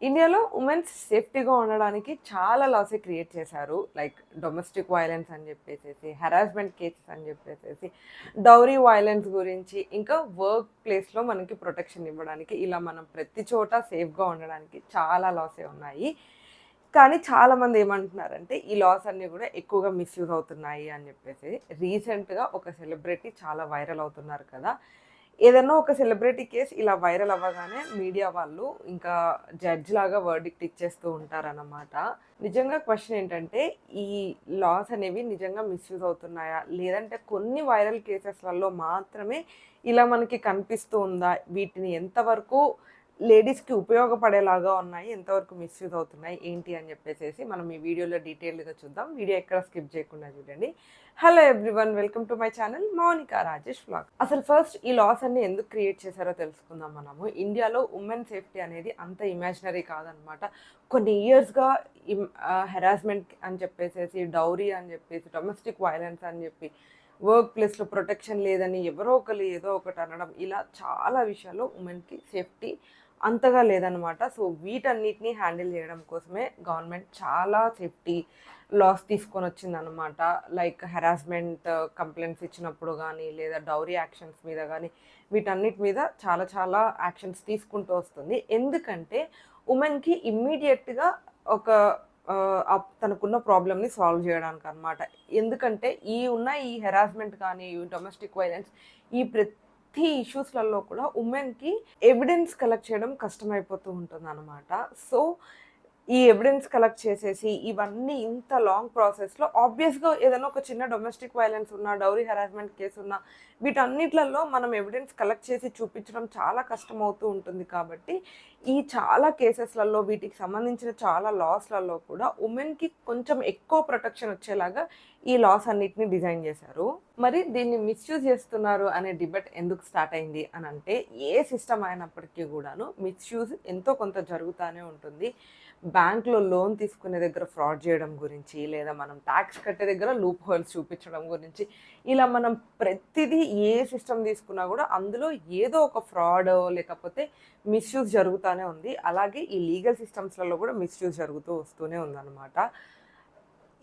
ఇండియాలో ఉమెన్స్ సేఫ్టీగా ఉండడానికి చాలా లాస్ క్రియేట్ చేశారు. లైక్ డొమెస్టిక్ వయలెన్స్ అని చెప్పేసేసి, హెరాస్మెంట్ కేసెస్ అని చెప్పేసేసి, డౌరీ వయలెన్స్ గురించి, ఇంకా వర్క్ ప్లేస్‌లో మనకి ప్రొటెక్షన్ ఇవ్వడానికి, ఇలా మనం ప్రతి చోట సేఫ్‌గా ఉండడానికి చాలా లాసే ఉన్నాయి. కానీ చాలామంది ఏమంటున్నారంటే, ఈ లాస్ అన్నీ కూడా ఎక్కువగా మిస్‌యూజ్ అవుతున్నాయి అని చెప్పేసి. రీసెంట్‌గా ఒక సెలబ్రిటీ చాలా వైరల్ అవుతున్నారు కదా! ఏదన్నా ఒక సెలబ్రిటీ కేస్ ఇలా వైరల్ అవ్వగానే మీడియా వాళ్ళు ఇంకా జడ్జ్ లాగా వర్డిక్ట్ ఇచ్చేస్తూ ఉంటారన్నమాట. నిజంగా క్వెషన్ ఏంటంటే, ఈ లాస్ అనేవి నిజంగా మిస్‌యూజ్ అవుతున్నాయా? లేదంటే కొన్ని వైరల్ కేసెస్‌లలో మాత్రమే ఇలా మనకి కనిపిస్తూ ఉందా? వీటిని ఎంతవరకు లేడీస్‌కి ఉపయోగపడేలాగా ఉన్నాయి, ఎంతవరకు మిస్‌యూజ్ అవుతున్నాయి, ఏంటి అని చెప్పేసేసి మనం ఈ వీడియోలో డీటెయిల్డ్‌గా చూద్దాం. వీడియో ఎక్కడ స్కిప్ చేయకుండా చూడండి. Hello everyone, welcome to my channel Mounika Rajesh vlog. అసలు ఫస్ట్ ఈ లాస్ అన్ని ఎందుకు క్రియేట్ చేశారో తెలుసుకుందాం మనము. ఇండియాలో ఉమెన్ సేఫ్టీ అనేది అంత ఇమాజినరీ కాదనమాట. కొన్ని ఇయర్స్‌గా హెరాస్మెంట్ అని చెప్పేసేసి, డౌరీ అని చెప్పేసి, డొమెస్టిక్ వయలెన్స్ అని చెప్పి, వర్క్ ప్లేస్‌లో ప్రొటెక్షన్ లేదని ఎవరో ఒకళ్ళు ఏదో ఒకటి అనడం, ఇలా చాలా విషయాల్లో ఉమెన్‌కి సేఫ్టీ అంతగా లేదనమాట. సో వీటన్నిటిని హ్యాండిల్ చేయడం కోసమే గవర్నమెంట్ చాలా సేఫ్టీ లాస్ తీసుకొనొచ్చిందనమాట. లైక్ హెరాస్మెంట్ కంప్లెయింట్స్ ఇచ్చినప్పుడు గానీ, లేదా డౌరీ యాక్షన్స్ మీద గానీ, వీటన్నిటి మీద చాలా చాలా యాక్షన్స్ తీసుకుంటూ వస్తుంది. ఎందుకంటే ఉమెన్‌కి ఇమ్మీడియేట్‌గా ఒక తనకున్న ప్రాబ్లమ్‌ని సాల్వ్ జేయడానికనమాట. ఎందుకంటే ఈ హెరాస్మెంట్ కానీ, ఈ డొమెస్టిక్ వయలెన్స్, ఈ ప్రతి ఇష్యూస్‌లలో కూడా ఉమెన్‌కి ఎవిడెన్స్ కలెక్ట్ చేయడం కష్టమైపోతూ ఉంటుందనమాట. సో ఈ ఎవిడెన్స్ కలెక్ట్ చేసేసి ఇవన్నీ ఇంత లాంగ్ ప్రాసెస్‌లో ఆబ్వియస్‌గా ఏదైనా ఒక చిన్న డొమెస్టిక్ వయలెన్స్ ఉన్నా, డౌరీ హెరాస్మెంట్ కేస్ ఉన్నా, వీటన్నిట్లలో మనం ఎవిడెన్స్ కలెక్ట్ చేసి చూపించడం చాలా కష్టమవుతూ ఉంటుంది కాబట్టి, ఈ చాలా కేసెస్‌లలో వీటికి సంబంధించిన చాలా లాస్‌లలో కూడా ఉమెన్‌కి కొంచెం ఎక్కువ ప్రొటెక్షన్ వచ్చేలాగా ఈ లాస్ అన్నిటిని డిజైన్ చేశారు. మరి దీన్ని మిస్‌యూజ్ చేస్తున్నారు అనే డిబేట్ ఎందుకు స్టార్ట్ అయింది అనంటే, ఏ సిస్టమ్ అయినప్పటికీ కూడాను మిస్‌యూజ్ ఎంతో కొంత జరుగుతానే ఉంటుంది. బ్యాంక్‌లో లోన్ తీసుకునే దగ్గర ఫ్రాడ్ చేయడం గురించి, లేదా మనం టాక్స్ కట్టే దగ్గర లూప్ హోల్స్ చూపించడం గురించి, ఇలా మనం ప్రతిదీ ఏ సిస్టమ్ తీసుకున్నా కూడా అందులో ఏదో ఒక ఫ్రాడో లేకపోతే మిస్‌యూజ్ జరుగుతానే ఉంది. అలాగే ఈ లీగల్ సిస్టమ్స్‌లలో కూడా మిస్‌యూజ్ జరుగుతూ వస్తూనే ఉందన్నమాట.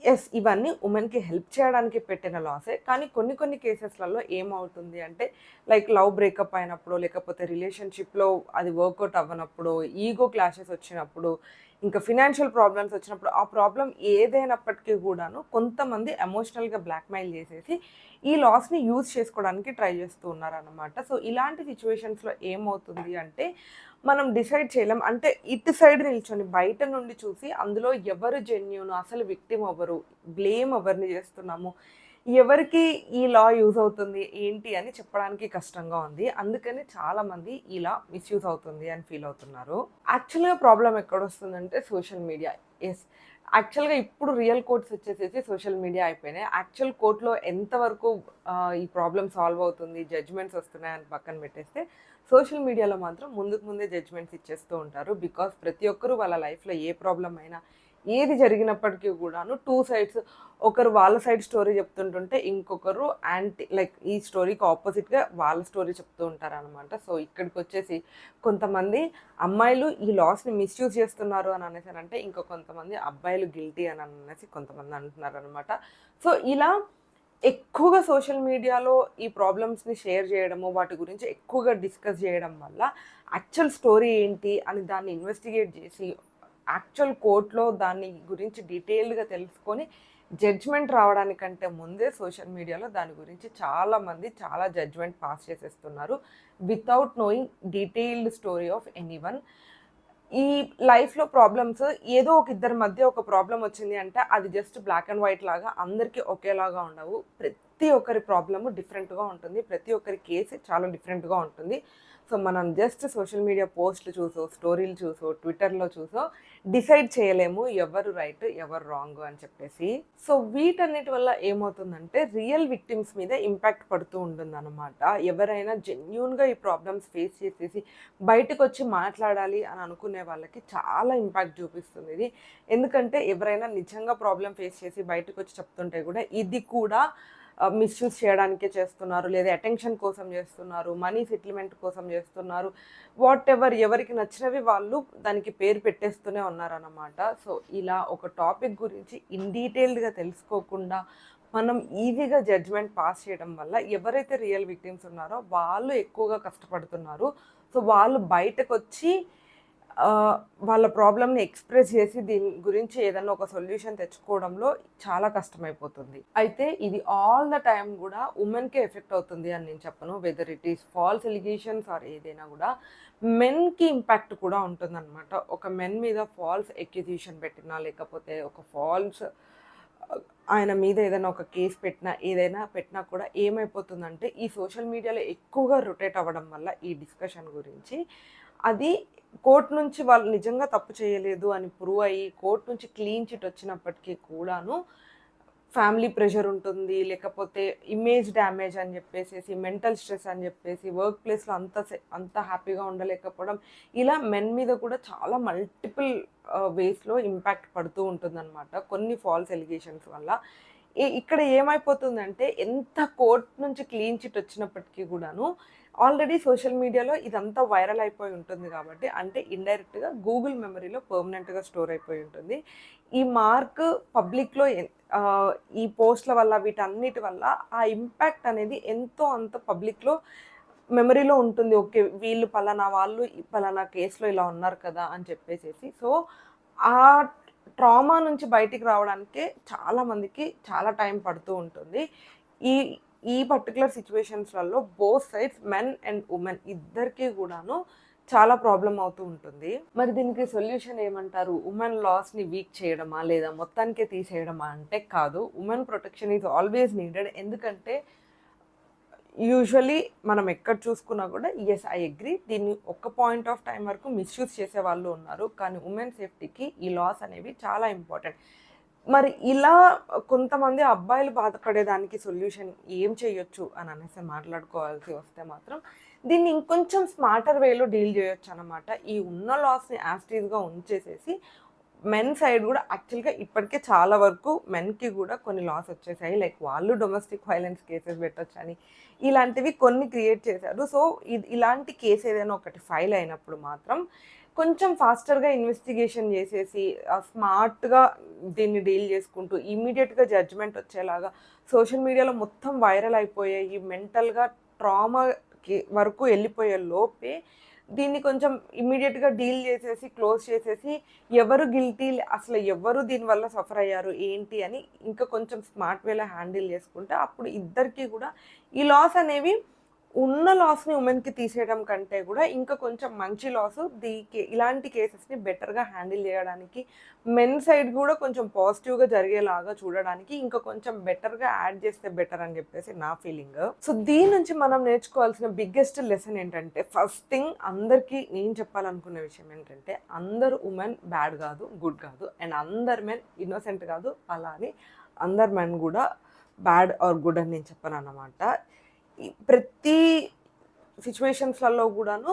యెస్, ఇవన్నీ ఉమెన్‌కి హెల్ప్ చేయడానికి పెట్టిన లాసే. కానీ కొన్ని కొన్ని కేసెస్‌లలో ఏమవుతుంది అంటే, లైక్ లవ్ బ్రేకప్ అయినప్పుడో, లేకపోతే రిలేషన్‌షిప్‌లో అది వర్కౌట్ అవ్వనప్పుడో, ఈగో క్లాషెస్ వచ్చినప్పుడు, ఇంకా ఫినాన్షియల్ ప్రాబ్లమ్స్ వచ్చినప్పుడు, ఆ ప్రాబ్లమ్ ఏదైనప్పటికీ కూడాను కొంతమంది ఎమోషనల్‌గా బ్లాక్‌మెయిల్ చేసేసి, ఈ లాస్‌ని యూజ్ చేసుకోవడానికి ట్రై చేస్తూ ఉన్నారనమాట. సో ఇలాంటి సిట్యుయేషన్స్‌లో ఏమవుతుంది అంటే, మనం డిసైడ్ చేయలేం. అంటే ఇటు సైడ్ నిల్చొని బయట నుండి చూసి అందులో ఎవరు జెన్యూన్, అసలు విక్టిమ్ ఎవరు, బ్లేమ్ ఎవరిని చేస్తున్నాము, ఎవరికి ఈ లా యూజ్ అవుతుంది ఏంటి అని చెప్పడానికి కష్టంగా ఉంది. అందుకని చాలామంది ఇలా మిస్‌యూజ్ అవుతుంది అని ఫీల్ అవుతున్నారు. యాక్చువల్‌గా ప్రాబ్లమ్ ఎక్కడొస్తుందంటే సోషల్ మీడియా. యెస్. యాక్చువల్‌గా ఇప్పుడు రియల్ కోర్ట్స్ వచ్చేసేసి సోషల్ మీడియా అయిపోయినాయి. యాక్చువల్ కోర్ట్‌లో ఎంతవరకు ఈ ప్రాబ్లమ్ సాల్వ్ అవుతుంది, జడ్జ్‌మెంట్స్ వస్తున్నాయని పక్కన పెట్టేస్తే, సోషల్ మీడియాలో మాత్రం ముందుకు ముందే జడ్జ్‌మెంట్స్ ఇచ్చేస్తూ ఉంటారు. బికాజ్ ప్రతి ఒక్కరు వాళ్ళ లైఫ్‌లో ఏ ప్రాబ్లమ్ అయినా, ఏది జరిగినప్పటికీ కూడాను 2 సైడ్స్, ఒకరు వాళ్ళ సైడ్ స్టోరీ చెప్తుంటుంటే, ఇంకొకరు లైక్ ఈ స్టోరీకి ఆపోజిట్‌గా వాళ్ళ స్టోరీ చెప్తూ ఉంటారనమాట. సో ఇక్కడికొచ్చేసి కొంతమంది అమ్మాయిలు ఈ లాస్‌ని మిస్‌యూజ్ చేస్తున్నారు అని అనేసారంటే, ఇంకో కొంతమంది అబ్బాయిలు గిల్టీ అని అనేసి కొంతమంది అంటున్నారనమాట. సో ఇలా ఎక్కువగా సోషల్ మీడియాలో ఈ ప్రాబ్లమ్స్‌ని షేర్ చేయడము, వాటి గురించి ఎక్కువగా డిస్కస్ చేయడం వల్ల యాక్చువల్ స్టోరీ ఏంటి అని దాన్ని ఇన్వెస్టిగేట్ చేసి, యాక్చువల్ కోర్ట్‌లో దాని గురించి డీటెయిల్డ్‌గా తెలుసుకొని జడ్జ్‌మెంట్ రావడానికంటే ముందే సోషల్ మీడియాలో దాని గురించి చాలామంది చాలా జడ్జ్‌మెంట్ పాస్ చేసేస్తున్నారు. Without knowing detailed story of anyone. ఈ లైఫ్‌లో ప్రాబ్లమ్స్ ఏదో ఒక ఇద్దరి మధ్య ఒక ప్రాబ్లమ్ వచ్చింది అంటే, అది జస్ట్ బ్లాక్ అండ్ వైట్ లాగా అందరికీ ఒకేలాగా ఉండవు. ప్రతి ఒక్కరి ప్రాబ్లమ్ డిఫరెంట్‌గా ఉంటుంది. ప్రతి ఒక్కరి కేస్ చాలా డిఫరెంట్‌గా ఉంటుంది. సో మనం జస్ట్ సోషల్ మీడియా పోస్ట్‌లు చూసో, స్టోరీలు చూసో, ట్విట్టర్‌లో చూసో డిసైడ్ చేయలేము ఎవరు రైట్, ఎవరు రాంగ్ అని చెప్పేసి. సో వీటన్నిటి వల్ల ఏమవుతుందంటే, రియల్ విక్టిమ్స్ మీద ఇంపాక్ట్ పడుతూ ఉంటుందన్నమాట. ఎవరైనా జెన్యూన్‌గా ఈ ప్రాబ్లమ్స్ ఫేస్ చేసేసి బయటకొచ్చి మాట్లాడాలి అని అనుకునే వాళ్ళకి చాలా ఇంపాక్ట్ చూపిస్తుంది ఇది. ఎందుకంటే ఎవరైనా నిజంగా ప్రాబ్లమ్ ఫేస్ చేసి బయటకొచ్చి చెప్తుంటే కూడా, ఇది కూడా మిస్యూజ్ చేయడానికే చేస్తున్నారు, లేదా అటెన్షన్ కోసం చేస్తున్నారు, మనీ సెటిల్మెంట్ కోసం చేస్తున్నారు, వాట్ ఎవర్ ఎవరికి నచ్చినవి వాళ్ళు దానికి పేరు పెట్టేస్తూనే ఉన్నారన్నమాట. సో ఇలా ఒక టాపిక్ గురించి ఇన్ డీటెయిల్డ్గా తెలుసుకోకుండా మనం ఈజీగా జడ్జ్మెంట్ పాస్ చేయడం వల్ల ఎవరైతే రియల్ విక్టిమ్స్ ఉన్నారో వాళ్ళు ఎక్కువగా కష్టపడుతున్నారు. సో వాళ్ళు బయటకు వచ్చి వాళ్ళ ప్రాబ్లమ్ని ఎక్స్ప్రెస్ చేసి దీని గురించి ఏదైనా ఒక సొల్యూషన్ తెచ్చుకోవడంలో చాలా కష్టమైపోతుంది. అయితే ఇది ఆల్ ద టైమ్ కూడా ఉమెన్కే ఎఫెక్ట్ అవుతుంది అని నేను చెప్పను. Whether it is false allegations or ఏదైనా కూడా మెన్కి ఇంపాక్ట్ కూడా ఉంటుందన్నమాట. ఒక మెన్ మీద ఫాల్స్ ఎక్యుజిషన్ పెట్టినా, లేకపోతే ఒక ఫాల్స్ ఆయన మీద ఏదైనా ఒక కేసు పెట్టినా, ఏదైనా పెట్టినా కూడా ఏమైపోతుందంటే ఈ సోషల్ మీడియాలో ఎక్కువగా రొటేట్ అవ్వడం వల్ల ఈ డిస్కషన్ గురించి అది కోర్టు నుంచి వాళ్ళు నిజంగా తప్పు చేయలేదు అని ప్రూవ్ అయ్యి కోర్టు నుంచి క్లీన్ చిట్ వచ్చినప్పటికీ కూడాను ఫ్యామిలీ ప్రెషర్ ఉంటుంది, లేకపోతే ఇమేజ్ డ్యామేజ్ అని చెప్పేసి, మెంటల్ స్ట్రెస్ అని చెప్పేసి, వర్క్ ప్లేస్లో అంత హ్యాపీగా ఉండలేకపోవడం, ఇలా మెన్ మీద కూడా చాలా మల్టిపుల్ వేస్లో ఇంపాక్ట్ పడుతూ ఉంటుందన్నమాట కొన్ని ఫాల్స్ ఎలిగేషన్స్ వల్ల. ఇక్కడ ఏమైపోతుందంటే ఎంత కోర్ట్ నుంచి క్లీన్ చిట్ వచ్చినప్పటికీ కూడాను ఆల్రెడీ సోషల్ మీడియాలో ఇదంతా వైరల్ అయిపోయి ఉంటుంది కాబట్టి, అంటే ఇండైరెక్ట్గా గూగుల్ మెమరీలో పర్మనెంట్గా స్టోర్ అయిపోయి ఉంటుంది. ఈ మార్క్ పబ్లిక్లో ఈ పోస్ట్ల వల్ల వీటన్నిటి వల్ల ఆ ఇంపాక్ట్ అనేది ఎంతో అంత పబ్లిక్లో మెమరీలో ఉంటుంది. ఓకే, వీళ్ళు పలానా వాళ్ళు పలానా కేసులో ఇలా ఉన్నారు కదా అని చెప్పేసి. సో ఆ ట్రామా నుంచి బయటికి రావడానికే చాలామందికి చాలా టైం పడుతూ ఉంటుంది. ఈ ఈ పర్టికులర్ సిచ్యువేషన్స్లలో both sides men and women ఇద్దరికీ కూడాను చాలా ప్రాబ్లం అవుతూ ఉంటుంది. మరి దీనికి సొల్యూషన్ ఏమంటారు? ఉమెన్ లాస్ని వీక్ చేయడమా, లేదా మొత్తానికే తీసేయడమా అంటే కాదు. Women protection is always needed. ఎందుకంటే యూజువలీ మనం ఎక్కడ చూసుకున్నా కూడా ఎస్ ఐ అగ్రీ, దీన్ని ఒక పాయింట్ ఆఫ్ టైం వరకు మిస్యూజ్ చేసే వాళ్ళు ఉన్నారు. కానీ ఉమెన్ సేఫ్టీకి ఈ లాస్ అనేవి చాలా ఇంపార్టెంట్. మరి ఇలా కొంతమంది అబ్బాయిలు బాధపడేదానికి సొల్యూషన్ ఏం చేయొచ్చు అని అనేసి మాట్లాడుకోవాల్సి వస్తే మాత్రం దీన్ని ఇంకొంచెం స్మార్టర్ వేలో డీల్ చేయొచ్చు అనమాట. ఈ ఉన్న లాస్ని యాస్టీజ్గా ఉంచేసేసి మెన్ సైడ్ కూడా యాక్చువల్గా ఇప్పటికే చాలా వరకు మెన్కి కూడా కొన్ని లాస్ వచ్చేసాయి. లైక్ వాళ్ళు డొమెస్టిక్ వైలెన్స్ కేసెస్ పెట్టొచ్చు అని ఇలాంటివి కొన్ని క్రియేట్ చేశారు. సో ఇలాంటి కేసు ఏదైనా ఒకటి ఫైల్ అయినప్పుడు మాత్రం కొంచెం ఫాస్టర్గా ఇన్వెస్టిగేషన్ చేసేసి స్మార్ట్గా దీన్ని డీల్ చేసుకుంటూ ఇమ్మీడియట్గా జడ్జ్మెంట్ వచ్చేలాగా సోషల్ మీడియాలో మొత్తం వైరల్ అయిపోయాయి, మెంటల్గా ట్రామాకి వరకు వెళ్ళిపోయే లోపే దీన్ని కొంచెం ఇమ్మీడియట్గా డీల్ చేసేసి క్లోజ్ చేసేసి ఎవరు గిల్టీ, అసలు ఎవరు దీనివల్ల సఫర్ అయ్యారు ఏంటి అని ఇంకా కొంచెం స్మార్ట్ వేలో హ్యాండిల్ చేసుకుంటే అప్పుడు ఇద్దరికి కూడా ఈ లాస్ అనేవి ఉన్న లాస్ని ఉమెన్కి తీసేయడం కంటే కూడా ఇంకా కొంచెం మంచి లాస్ ఇలాంటి కేసెస్ని బెటర్గా హ్యాండిల్ చేయడానికి మెన్ సైడ్ కూడా కొంచెం పాజిటివ్గా జరిగేలాగా చూడడానికి ఇంకా కొంచెం బెటర్గా యాడ్ చేస్తే బెటర్ అని చెప్పేసి నా ఫీలింగ్. సో దీని నుంచి మనం నేర్చుకోవాల్సిన బిగ్గెస్ట్ లెసన్ ఏంటంటే, ఫస్ట్ థింగ్ అందరికీ నేను చెప్పాలనుకున్న విషయం ఏంటంటే, అందరు ఉమెన్ బ్యాడ్ కాదు, గుడ్ కాదు, అండ్ అందరు మెన్ ఇన్నోసెంట్ కాదు, అలా అని అందరు మెన్ కూడా బ్యాడ్ ఆర్ గుడ్ అని నేను చెప్పాను అన్నమాట. ప్రతి సిచ్యువేషన్స్లలో కూడాను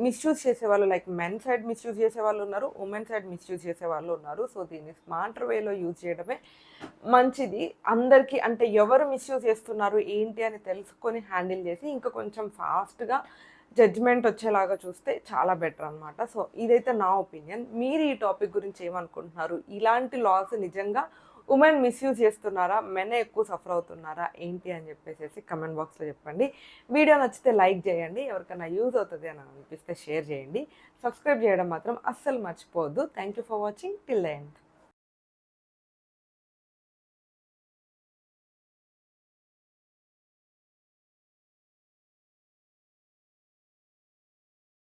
మిస్యూజ్ చేసేవాళ్ళు, లైక్ మెన్ సైడ్ మిస్యూజ్ చేసేవాళ్ళు ఉన్నారు, ఉమెన్ సైడ్ మిస్యూజ్ చేసేవాళ్ళు ఉన్నారు. సో దీన్ని స్మార్టర్ వేలో యూజ్ చేయడమే మంచిది అందరికీ. అంటే ఎవరు మిస్యూజ్ చేస్తున్నారు ఏంటి అని తెలుసుకొని హ్యాండిల్ చేసి ఇంకా కొంచెం ఫాస్ట్గా జడ్జ్మెంట్ వచ్చేలాగా చూస్తే చాలా బెటర్ అనమాట. సో ఇదైతే నా ఒపీనియన్. మీరు ఈ టాపిక్ గురించి ఏమనుకుంటున్నారు? ఇలాంటి లాస్ నిజంగా ఉమెన్ మిస్యూజ్ చేస్తున్నారా, మెన్ ఎక్కువ సఫర్ అవుతున్నారా ఏంటి అని చెప్పేసి కమెంట్ బాక్స్లో చెప్పండి. వీడియో నచ్చితే లైక్ చేయండి, ఎవరికైనా యూజ్ అవుతుంది అని అనిపిస్తే షేర్ చేయండి, సబ్స్క్రైబ్ చేయడం మాత్రం అస్సలు మర్చిపోవద్దు. Thank you for watching till the end.